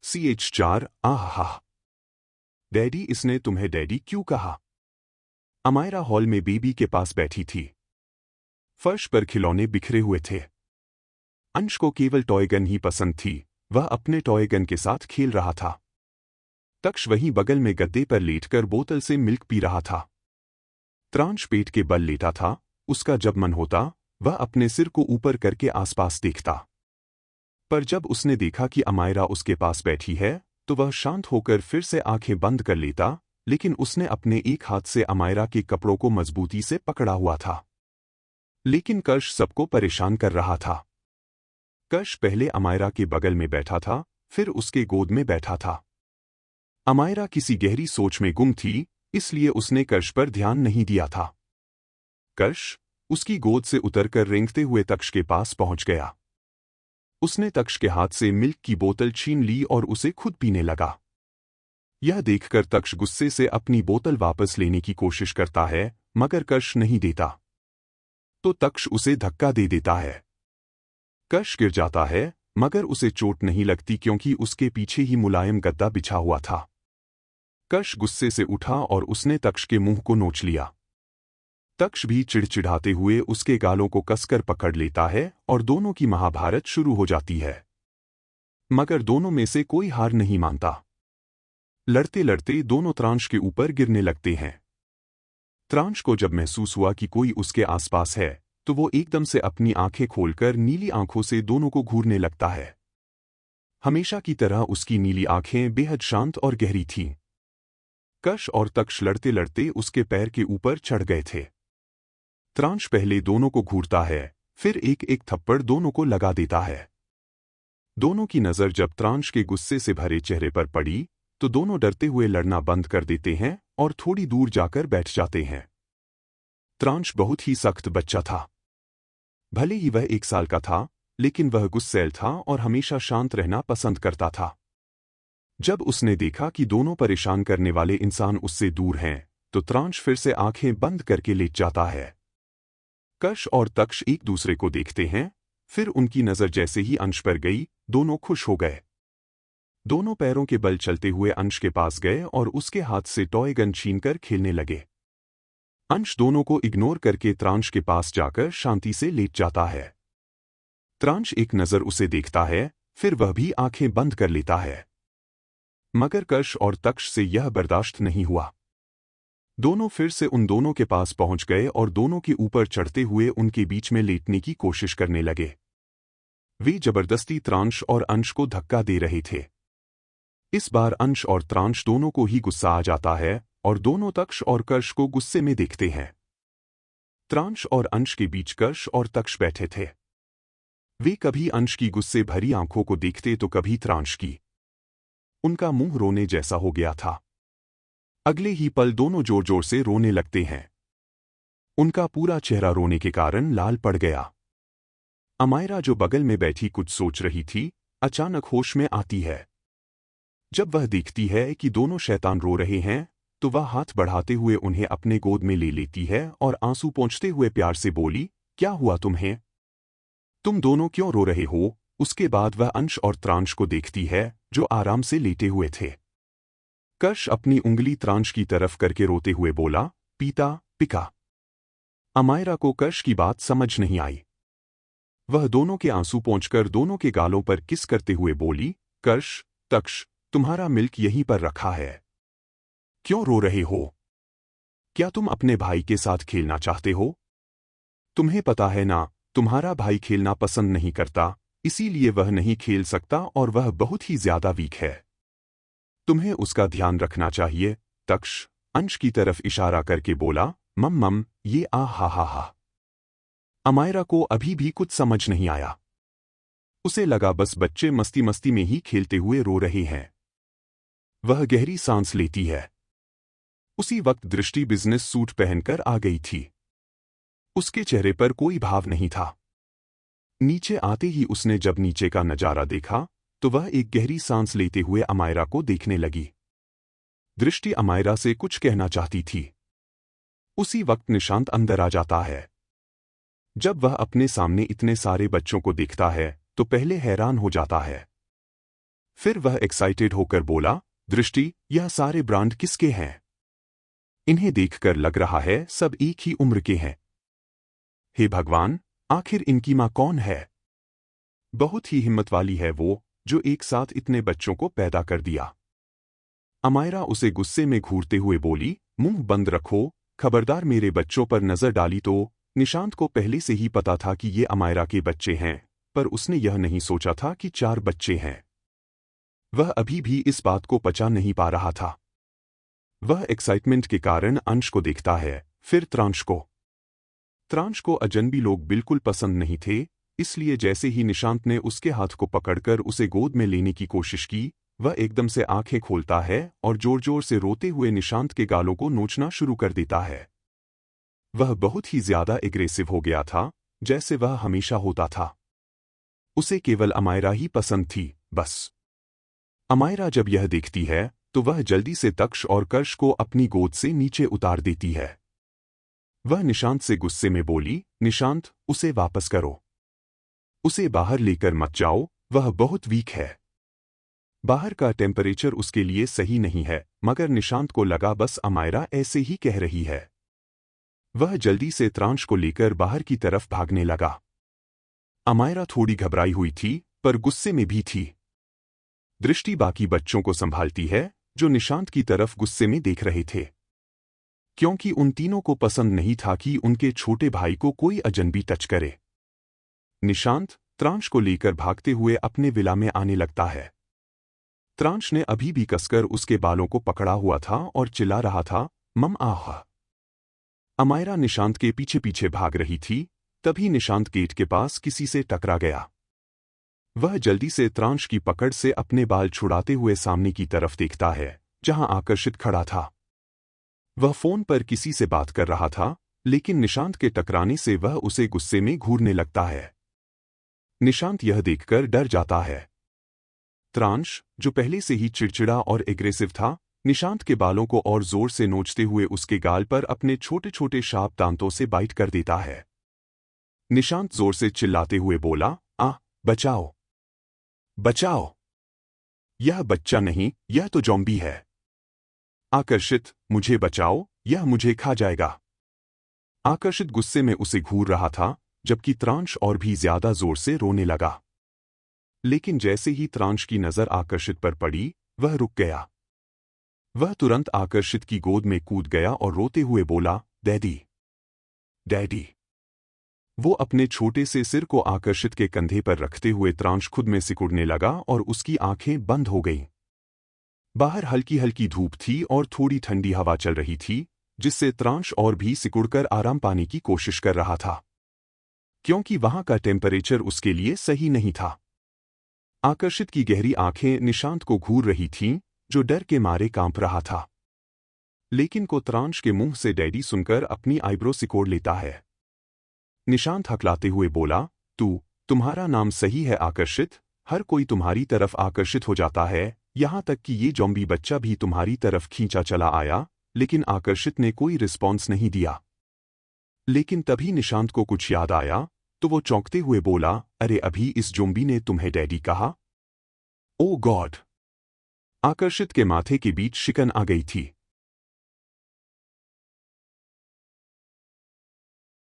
CH4 आहा। Daddy, इसने तुम्हें डैडी क्यों कहा? अमायरा हॉल में बेबी के पास बैठी थी। फर्श पर खिलौने बिखरे हुए थे। अंश को केवल टॉय गन ही पसंद थी। वह अपने टॉय गन के साथ खेल रहा था। तक्ष वहीं बगल में गद्दे पर लेटकर बोतल से मिल्क पी रहा था। त्रांश पेट के बल लेटा था। उसका जब मन होता वह अपने सिर को ऊपर करके आसपास देखता। पर जब उसने देखा कि अमायरा उसके पास बैठी है तो वह शांत होकर फिर से आंखें बंद कर लेता, लेकिन उसने अपने एक हाथ से अमायरा के कपड़ों को मजबूती से पकड़ा हुआ था। लेकिन कर्ष सबको परेशान कर रहा था। कर्ष पहले अमायरा के बगल में बैठा था, फिर उसके गोद में बैठा था। अमायरा किसी गहरी सोच में गुम थी, इसलिए उसने कर्ष पर ध्यान नहीं दिया था। कर्ष उसकी गोद से उतरकर रेंगते हुए तक्ष के पास पहुंच गया। उसने तक्ष के हाथ से मिल्क की बोतल छीन ली और उसे खुद पीने लगा। यह देखकर तक्ष गुस्से से अपनी बोतल वापस लेने की कोशिश करता है, मगर कर्ष नहीं देता। तो तक्ष उसे धक्का दे देता है। कर्ष गिर जाता है, मगर उसे चोट नहीं लगती क्योंकि उसके पीछे ही मुलायम गद्दा बिछा हुआ था। कर्ष गुस्से से उठा और उसने तक्ष के मुंह को नोच लिया। तक्ष भी चिड़चिड़ाते हुए उसके गालों को कसकर पकड़ लेता है और दोनों की महाभारत शुरू हो जाती है। मगर दोनों में से कोई हार नहीं मानता। लड़ते लड़ते दोनों त्रांश के ऊपर गिरने लगते हैं। त्रांश को जब महसूस हुआ कि कोई उसके आसपास है तो वो एकदम से अपनी आंखें खोलकर नीली आंखों से दोनों को घूरने लगता है। हमेशा की तरह उसकी नीली आंखें बेहद शांत और गहरी थीं। कर्ष और तक्ष लड़ते लड़ते उसके पैर के ऊपर चढ़ गए थे। त्रांश पहले दोनों को घूरता है, फिर एक एक थप्पड़ दोनों को लगा देता है। दोनों की नज़र जब त्रांश के गुस्से से भरे चेहरे पर पड़ी तो दोनों डरते हुए लड़ना बंद कर देते हैं और थोड़ी दूर जाकर बैठ जाते हैं। त्रांश बहुत ही सख्त बच्चा था। भले ही वह 1 साल का था, लेकिन वह गुस्सैल था और हमेशा शांत रहना पसंद करता था। जब उसने देखा कि दोनों परेशान करने वाले इंसान उससे दूर हैं, तो त्रांश फिर से आंखें बंद करके लेट जाता है। कर्ष और तक्ष एक दूसरे को देखते हैं, फिर उनकी नज़र जैसे ही अंश पर गई, दोनों खुश हो गए। दोनों पैरों के बल चलते हुए अंश के पास गए और उसके हाथ से टॉय गन छीनकर खेलने लगे। अंश दोनों को इग्नोर करके त्रांश के पास जाकर शांति से लेट जाता है। त्रांश एक नज़र उसे देखता है, फिर वह भी आंखें बंद कर लेता है। मगर कर्ष और तक्ष से यह बर्दाश्त नहीं हुआ। दोनों फिर से उन दोनों के पास पहुंच गए और दोनों के ऊपर चढ़ते हुए उनके बीच में लेटने की कोशिश करने लगे। वे जबरदस्ती त्रांश और अंश को धक्का दे रहे थे। इस बार अंश और त्रांश दोनों को ही गुस्सा आ जाता है और दोनों तक्ष और कर्ष को गुस्से में देखते हैं। त्रांश और अंश के बीच कर्ष और तक्ष बैठे थे। वे कभी अंश की गुस्से भरी आंखों को देखते तो कभी त्रांश की। उनका मुंह रोने जैसा हो गया था। अगले ही पल दोनों जोर जोर से रोने लगते हैं। उनका पूरा चेहरा रोने के कारण लाल पड़ गया। अमायरा जो बगल में बैठी कुछ सोच रही थी, अचानक होश में आती है। जब वह देखती है कि दोनों शैतान रो रहे हैं, तो वह हाथ बढ़ाते हुए उन्हें अपने गोद में ले लेती है और आंसू पोंछते हुए प्यार से बोली, क्या हुआ तुम्हें? तुम दोनों क्यों रो रहे हो? उसके बाद वह अंश और त्रांश को देखती है, जो आराम से लेटे हुए थे। कर्ष अपनी उंगली त्रांश की तरफ करके रोते हुए बोला, पीता पिका। अमायरा को कर्ष की बात समझ नहीं आई। वह दोनों के आंसू पोंछकर दोनों के गालों पर किस करते हुए बोली, कर्ष, तक्ष, तुम्हारा मिल्क यहीं पर रखा है। क्यों रो रहे हो? क्या तुम अपने भाई के साथ खेलना चाहते हो? तुम्हें पता है ना, तुम्हारा भाई खेलना पसंद नहीं करता, इसीलिए वह नहीं खेल सकता और वह बहुत ही ज्यादा वीक है। तुम्हें उसका ध्यान रखना चाहिए। तक्ष अंश की तरफ इशारा करके बोला, मम ये आ हा। अमायरा को अभी भी कुछ समझ नहीं आया। उसे लगा बस बच्चे मस्ती मस्ती में ही खेलते हुए रो रहे हैं। वह गहरी सांस लेती है। उसी वक्त दृष्टि बिजनेस सूट पहनकर आ गई थी। उसके चेहरे पर कोई भाव नहीं था। नीचे आते ही उसने जब नीचे का नजारा देखा तो वह एक गहरी सांस लेते हुए अमायरा को देखने लगी। दृष्टि अमायरा से कुछ कहना चाहती थी। उसी वक्त निशांत अंदर आ जाता है। जब वह अपने सामने इतने सारे बच्चों को देखता है तो पहले हैरान हो जाता है। फिर वह एक्साइटेड होकर बोला, दृष्टि, यह सारे ब्रांड किसके हैं? इन्हें देखकर लग रहा है सब एक ही उम्र के हैं। हे भगवान, आखिर इनकी मां कौन है? बहुत ही हिम्मत वाली है वो, जो एक साथ इतने बच्चों को पैदा कर दिया। अमायरा उसे गुस्से में घूरते हुए बोली, मुंह बंद रखो, खबरदार मेरे बच्चों पर नजर डाली तो। निशांत को पहले से ही पता था कि ये अमायरा के बच्चे हैं, पर उसने यह नहीं सोचा था कि 4 बच्चे हैं। वह अभी भी इस बात को पचा नहीं पा रहा था। वह एक्साइटमेंट के कारण अंश को देखता है, फिर त्रांश को। त्रांश को अजनबी लोग बिल्कुल पसंद नहीं थे, इसलिए जैसे ही निशांत ने उसके हाथ को पकड़कर उसे गोद में लेने की कोशिश की, वह एकदम से आंखें खोलता है और जोर जोर से रोते हुए निशांत के गालों को नोचना शुरू कर देता है। वह बहुत ही ज्यादा एग्रेसिव हो गया था, जैसे वह हमेशा होता था। उसे केवल अमायरा ही पसंद थी, बस। अमायरा जब यह देखती है तो वह जल्दी से तक्ष और कर्ष को अपनी गोद से नीचे उतार देती है। वह निशांत से गुस्से में बोली, निशांत, उसे वापस करो। उसे बाहर लेकर मत जाओ, वह बहुत वीक है। बाहर का टेम्परेचर उसके लिए सही नहीं है, मगर निशांत को लगा बस अमायरा ऐसे ही कह रही है। वह जल्दी से त्रांश को लेकर बाहर की तरफ भागने लगा। अमायरा थोड़ी घबराई हुई थी, पर गुस्से में भी थी। दृष्टि बाकी बच्चों को संभालती है, जो निशांत की तरफ गुस्से में देख रहे थे, क्योंकि उन तीनों को पसंद नहीं था कि उनके छोटे भाई को कोई अजनबी टच करे। निशांत त्रांश को लेकर भागते हुए अपने विला में आने लगता है। त्रांश ने अभी भी कसकर उसके बालों को पकड़ा हुआ था और चिल्ला रहा था, मम आह। अमायरा निशांत के पीछे पीछे भाग रही थी, तभी निशांत गेट के पास किसी से टकरा गया। वह जल्दी से त्रांश की पकड़ से अपने बाल छुड़ाते हुए सामने की तरफ देखता है, जहां आकर्षित खड़ा था। वह फोन पर किसी से बात कर रहा था, लेकिन निशांत के टकराने से वह उसे गुस्से में घूरने लगता है। निशांत यह देखकर डर जाता है। त्रांश, जो पहले से ही चिड़चिड़ा और एग्रेसिव था, निशांत के बालों को और जोर से नोचते हुए उसके गाल पर अपने छोटे छोटे शार्प दांतों से बाइट कर देता है। निशांत जोर से चिल्लाते हुए बोला, बचाओ, बचाओ, यह बच्चा नहीं, यह तो ज़ॉम्बी है। आकर्षित, मुझे बचाओ, यह मुझे खा जाएगा। आकर्षित गुस्से में उसे घूर रहा था, जबकि त्रांश और भी ज्यादा जोर से रोने लगा। लेकिन जैसे ही त्रांश की नजर आकर्षित पर पड़ी, वह रुक गया। वह तुरंत आकर्षित की गोद में कूद गया और रोते हुए बोला, डैडी, डैडी। वो अपने छोटे से सिर को आकर्षित के कंधे पर रखते हुए त्रांश खुद में सिकुड़ने लगा और उसकी आंखें बंद हो गईं। बाहर हल्की हल्की धूप थी और थोड़ी ठंडी हवा चल रही थी, जिससे त्रांश और भी सिकुड़कर आराम पाने की कोशिश कर रहा था, क्योंकि वहां का टेम्परेचर उसके लिए सही नहीं था। आकर्षित की गहरी आंखें निशांत को घूर रही थीं, जो डर के मारे कांप रहा था। लेकिन को त्रांश के मुंह से डैडी सुनकर अपनी आईब्रो सिकोड़ लेता है। निशांत हकलाते हुए बोला, तुम्हारा नाम सही है आकर्षित, हर कोई तुम्हारी तरफ आकर्षित हो जाता है, यहां तक कि ये ज़ॉम्बी बच्चा भी तुम्हारी तरफ खींचा चला आया, लेकिन आकर्षित ने कोई रिस्पॉन्स नहीं दिया। लेकिन तभी निशांत को कुछ याद आया, तो वो चौंकते हुए बोला, अरे अभी इस ज़ॉम्बी ने तुम्हें डैडी कहा? ओ गॉड! आकर्षित के माथे के बीच शिकन आ गई थी।